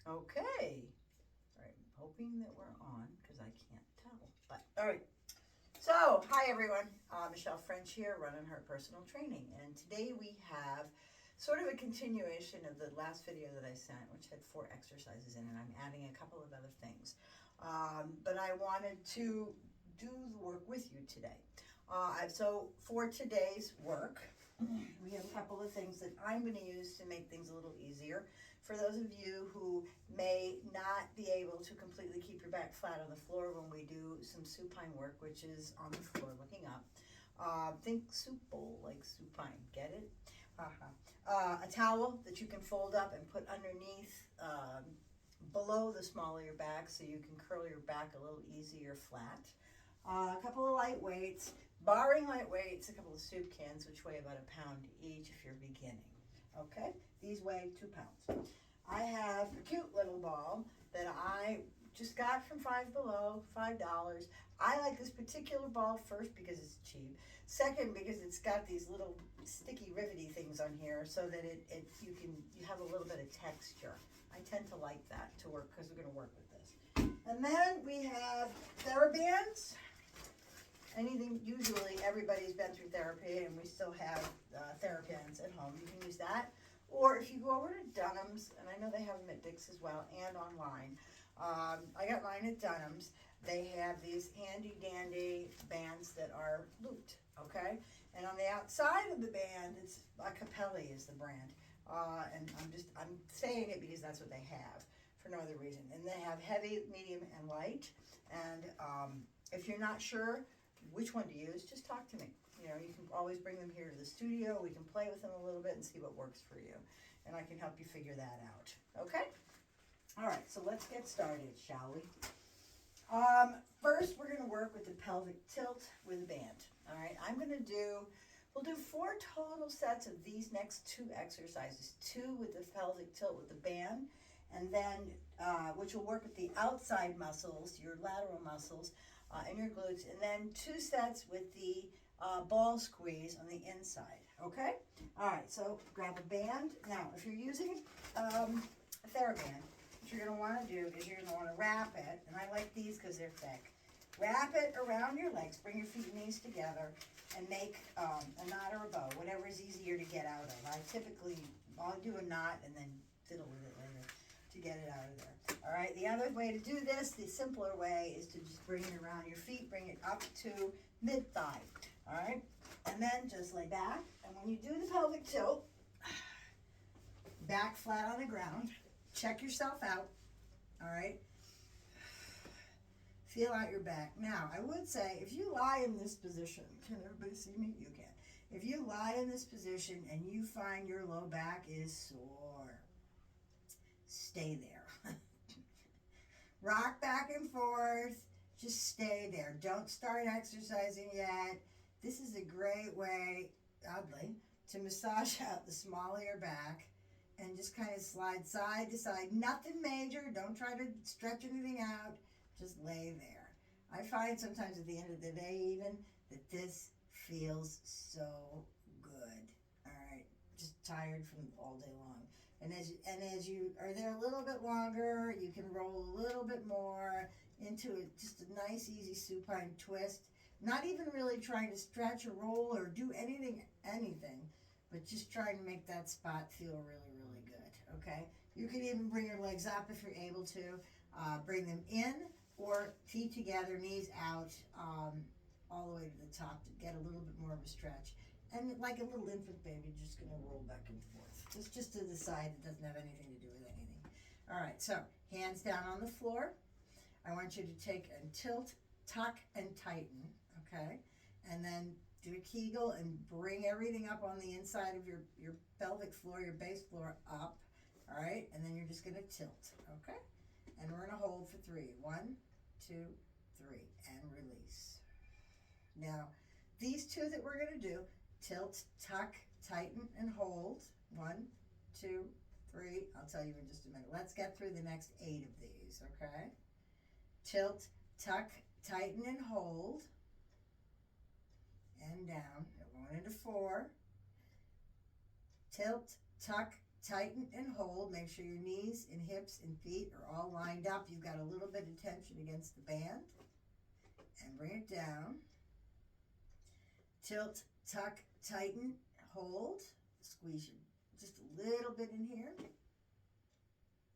Okay. All right, I'm hoping that we're on because I can't tell. But all right. So, hi everyone. Michelle French here, running Heart Personal Training, and today we have sort of a continuation of the last video that I sent, which had 4 exercises in it. I'm adding a couple of other things, but I wanted to do the work with you today. So for today's work, we have a couple of things that I'm going to use to make things a little easier. For those of you who may not be able to completely keep your back flat on the floor when we do some supine work, which is on the floor looking up, think soup bowl, like supine, get it? A towel that you can fold up and put underneath, below the small of your back so you can curl your back a little easier flat. A couple of light weights, barring light weights, a couple of soup cans, which weigh about a pound each if you're beginning. Okay, these weigh 2 pounds. I have a cute little ball that I just got from Five Below, $5. I like this particular ball first because it's cheap. Second, because it's got these little sticky rivety things on here so that you have a little bit of texture. I tend to like that to work because we're going to work with this. And then we have TheraBands. Anything, usually everybody's been through therapy and we still have TheraBands at home. You can use that. Or if you go over to Dunham's, and I know they have them at Dick's as well and online. I got mine at Dunham's. They have these handy dandy bands that are looped, okay? And on the outside of the band, it's Capelli is the brand. And I'm saying it because that's what they have for no other reason. And they have heavy, medium, and light. And if you're not sure which one to use, just talk to me. You know, you can always bring them here to the studio. We can play with them a little bit and see what works for you. And I can help you figure that out. Okay? All right, so let's get started, shall we? First, we're going to work with the pelvic tilt with a band. All right, we'll do 4 total sets of these next 2 exercises. 2 with the pelvic tilt with the band, and then, which will work with the outside muscles, your lateral muscles, and your glutes, and then 2 sets with the ball squeeze on the inside, okay? All right, so grab a band. Now, if you're using a TheraBand, what you're gonna wanna do is you're gonna wanna wrap it, and I like these because they're thick. Wrap it around your legs, bring your feet and knees together, and make a knot or a bow, whatever is easier to get out of. I'll do a knot and then fiddle with it later to get it out of there. All right, the other way to do this, the simpler way, is to just bring it around your feet, bring it up to mid-thigh. All right, and then just lay back, and when you do the pelvic tilt, back flat on the ground, check yourself out. All right, feel out your back. Now, I would say, if you lie in this position, can everybody see me? You can. If you lie in this position and you find your low back is sore, stay there. Rock back and forth, just stay there. Don't start exercising yet. This is a great way, oddly, to massage out the small of your back and just kind of slide side to side. Nothing major, don't try to stretch anything out, just lay there. I find sometimes at the end of the day even that this feels so good. All right, just tired from all day long. And as you are there a little bit longer, you can roll a little bit more into just a nice, easy supine twist. Not even really trying to stretch or roll or do anything, but just trying to make that spot feel really, really good, okay? You can even bring your legs up if you're able to. Bring them in or feet together, knees out, all the way to the top to get a little bit more of a stretch. And like a little infant baby, just gonna roll back and forth. Just to the side, it doesn't have anything to do with anything. All right, so hands down on the floor. I want you to take and tilt, tuck, and tighten, okay? And then do a Kegel and bring everything up on the inside of your pelvic floor, your base floor up, all right? And then you're just gonna tilt, okay? And we're gonna hold for 3. 1, 2, 3, and release. Now, these 2 that we're gonna do, tilt, tuck, tighten, and hold. 1, 2, 3. I'll tell you in just a minute. Let's get through the next 8 of these, okay? Tilt, tuck, tighten, and hold. And down. We're going into 4. Tilt, tuck, tighten and hold. Make sure your knees and hips and feet are all lined up. You've got a little bit of tension against the band. And bring it down. Tilt, tuck, tighten, hold. Squeeze your, just a little bit in here.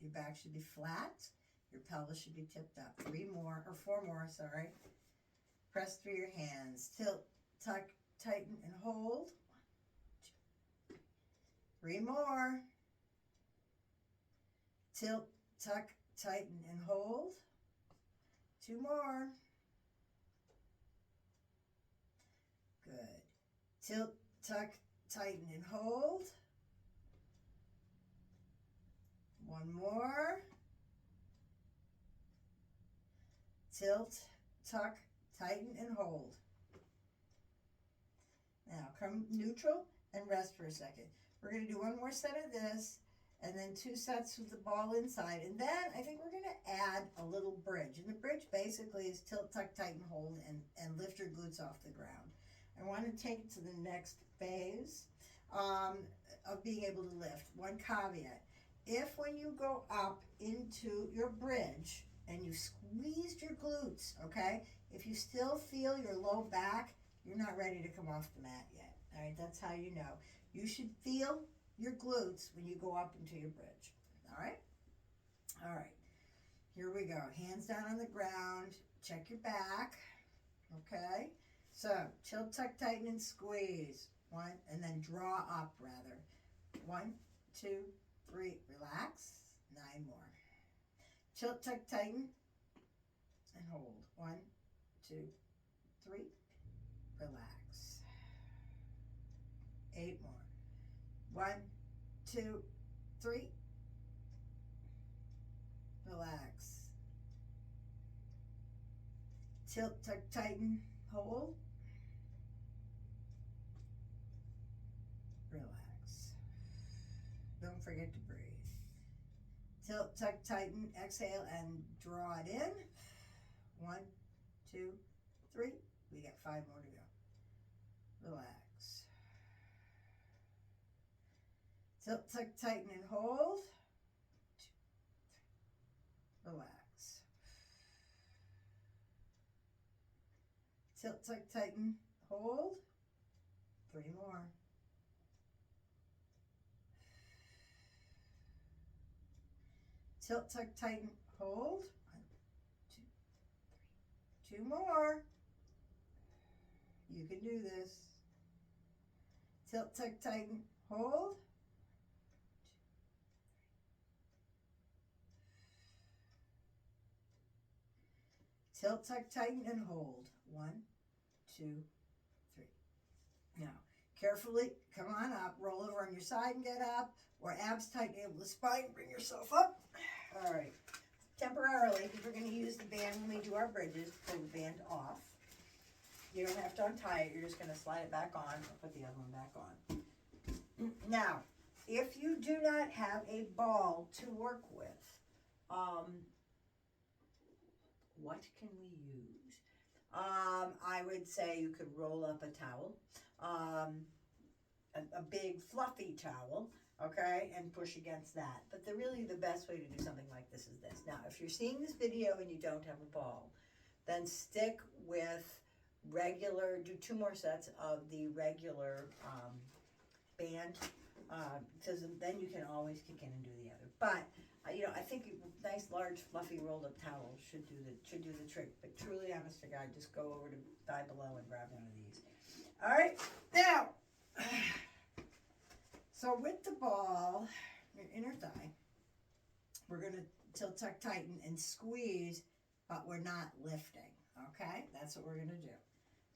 Your back should be flat. Your pelvis should be tipped up. 4 more, sorry. Press through your hands. Tilt, tuck, tighten, and hold. 1, 2, 3 more. Tilt, tuck, tighten, and hold. 2 more. Good. Tilt, tuck, tighten, and hold. 1 more. Tilt, tuck, tighten, and hold. Now come neutral and rest for a second. We're going to do 1 more set of this, and then 2 sets with the ball inside. And then I think we're going to add a little bridge. And the bridge basically is tilt, tuck, tighten, hold, and lift your glutes off the ground. I want to take it to the next phase of being able to lift. 1 caveat. If when you go up into your bridge and you squeezed your glutes, okay, if you still feel your low back, you're not ready to come off the mat yet. All right, that's how you know. You should feel your glutes when you go up into your bridge. All right? All right. Here we go. Hands down on the ground. Check your back. Okay? So, tilt, tuck, tighten, and squeeze. 1, and then draw up, rather. 1, 2, 3. Relax. 9 more. Tilt, tuck, tighten, and hold. 1, 2, 3. Relax. 8 more. 1, 2, 3. Relax. Tilt, tuck, tighten, hold. Relax. Don't forget to breathe. Tilt, tuck, tighten, exhale, and draw it in. 1, 2, 3. We got 5 more to go. Relax. Tilt, tuck, tighten, and hold. 2, 3. Relax. Tilt, tuck, tighten, hold. 3 more. Tilt, tuck, tighten, hold. 1, 2, 3. 2 more. You can do this. Tilt, tuck, tighten, hold. 2, 3. Tilt, tuck, tighten, and hold. 1, 2, 3. Now, carefully come on up. Roll over on your side and get up. Or abs tighten able the spine. Bring yourself up. All right. Temporarily, because we're going to use the band when we do our bridges, pull the band off. You don't have to untie it. You're just going to slide it back on. I'll put the other one back on. Now, if you do not have a ball to work with, what can we use? I would say you could roll up a towel, a big fluffy towel, okay, and push against that. But really the best way to do something like this is this. Now, if you're seeing this video and you don't have a ball, then stick with regular, do 2 more sets of the regular band, because then you can always kick in and do the other. But I think a nice, large, fluffy, rolled-up towel should do the trick. But truly, honest to God, just go over to Thigh Below and grab one of these. All right, now, so with the ball, your inner thigh, we're going to tilt, tuck, tighten, and squeeze, but we're not lifting. Okay, that's what we're going to do.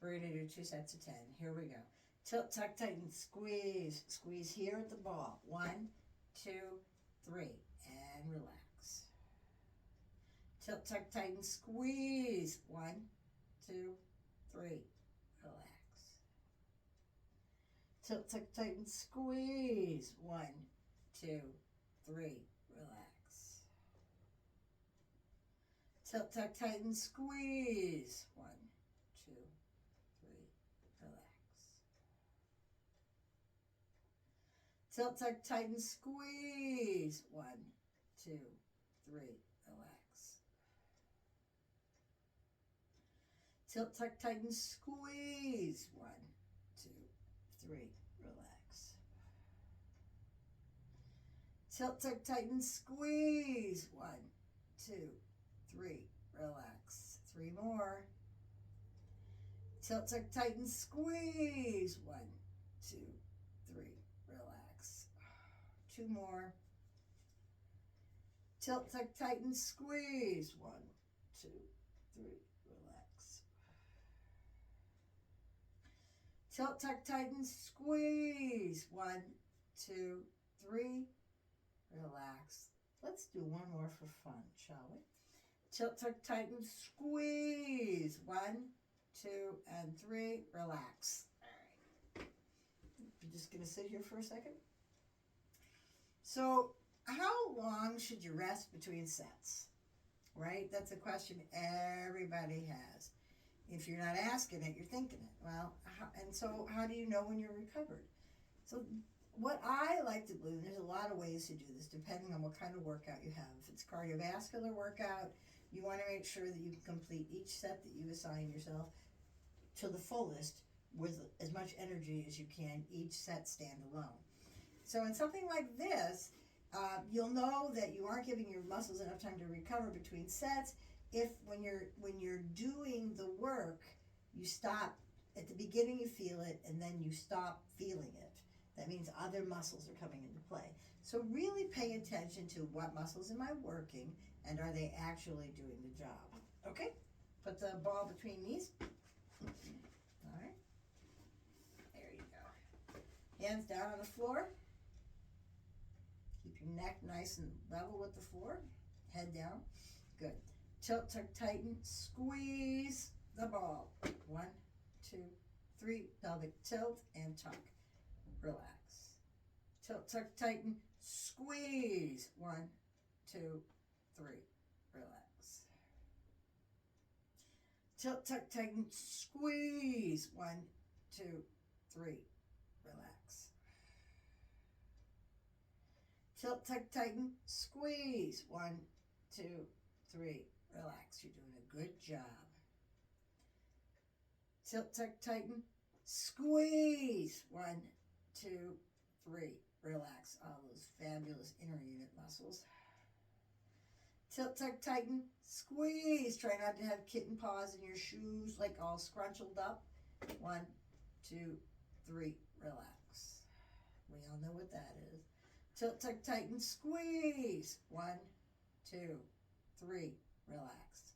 We're going to do 2 sets of 10. Here we go. Tilt, tuck, tighten, squeeze. Squeeze here at the ball. 1, 2, 3. And relax. Tilt, tuck, tighten, squeeze. 1, 2, 3. Relax. Tilt, tuck, tighten, squeeze. 1, 2, 3. Relax. Tilt, tuck, tighten, squeeze. 1, 2, 3. Relax. Tilt, tuck, tighten, squeeze. 1, 2, 3, relax. Tilt, tuck, tighten, squeeze. 1, 2, 3, relax. Tilt, tuck, tighten, squeeze. 1, 2, 3, relax. 3 more. Tilt, tuck, tighten, squeeze. 1, 2, 3, relax. 2 more. Tilt, tuck, tighten, squeeze. 1, 2, 3, relax. Tilt, tuck, tighten, squeeze. 1, 2, 3, relax. Let's do one more for fun, shall we? Tilt, tuck, tighten, squeeze. 1, 2, and 3, relax. All right. You're just going to sit here for a second. So, how long should you rest between sets? Right? That's a question everybody has. If you're not asking it, you're thinking it. Well, how do you know when you're recovered? So, what I like to do, and there's a lot of ways to do this depending on what kind of workout you have. If it's cardiovascular workout, you want to make sure that you can complete each set that you assign yourself to the fullest with as much energy as you can, each set standalone. So in something like this, you'll know that you aren't giving your muscles enough time to recover between sets if when you're doing the work, you stop at the beginning, you feel it, and then you stop feeling it. That means other muscles are coming into play. So really pay attention to what muscles am I working and are they actually doing the job. Okay? Put the ball between knees. All right. There you go. Hands down on the floor. Keep your neck nice and level with the floor. Head down. Good. Tilt, tuck, tighten, squeeze the ball. 1, 2, 3. Pelvic tilt and tuck. Relax. Tilt, tuck, tighten, squeeze. 1, 2, 3. Relax. Tilt, tuck, tighten, squeeze. 1, 2, 3. Relax. Tilt, tuck, tighten, squeeze. 1, 2, 3. Relax. You're doing a good job. Tilt, tuck, tighten, squeeze. 1, 2, 3. Relax all those fabulous inner unit muscles. Tilt, tuck, tighten, squeeze. Try not to have kitten paws in your shoes, like all scrunched up. 1, 2, 3. Relax. We all know what that is. Tilt, tuck, tighten, squeeze. 1, 2, 3. Relax.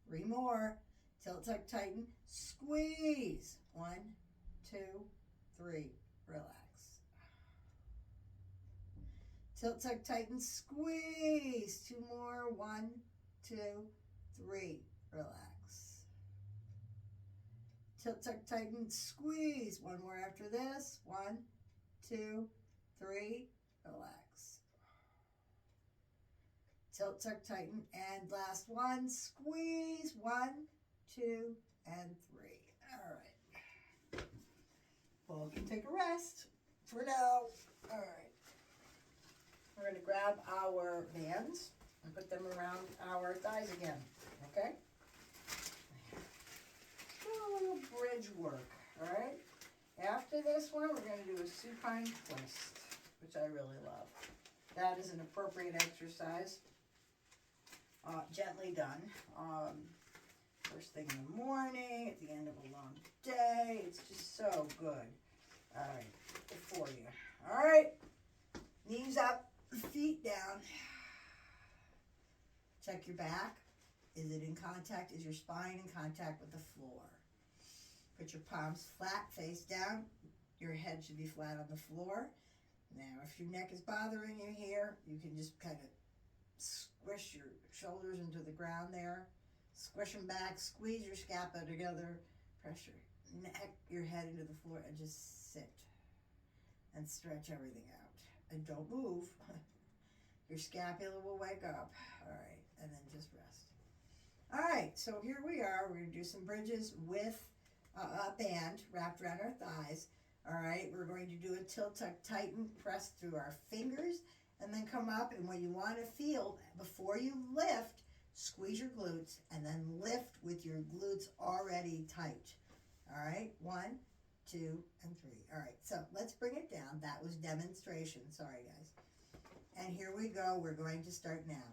3 more. Tilt, tuck, tighten, squeeze. 1, 2, 3. Relax. Tilt, tuck, tighten, squeeze. 2 more. 1, 2, 3. Relax. Tilt, tuck, tighten, squeeze. 1 more after this. 1, 2, 3. Relax. Tilt, tuck, tighten, and last one. Squeeze. 1, 2, and 3. All right. Well, we can take a rest for now. All right. We're going to grab our bands and put them around our thighs again. Okay? Do a little bridge work. All right? After this one, we're going to do a supine twist, which I really love. That is an appropriate exercise. Gently done. First thing in the morning, at the end of a long day. It's just so good. All right, good for you. All right, knees up, feet down. Check your back. Is it in contact? Is your spine in contact with the floor? Put your palms flat, face down. Your head should be flat on the floor. Now, if your neck is bothering you here, you can just kind of squish your shoulders into the ground there. Squish them back, squeeze your scapula together, press your neck, your head into the floor, and just sit and stretch everything out. And don't move. Your scapula will wake up. All right, and then just rest. All right, so here we are. We're going to do some bridges with a band wrapped around our thighs. All right, we're going to do a tilt, tuck, tighten, press through our fingers, and then come up. And what you want to feel before you lift, squeeze your glutes, and then lift with your glutes already tight. All right, 1, 2, and 3. All right, so let's bring it down. That was demonstration. Sorry, guys. And here we go. We're going to start now.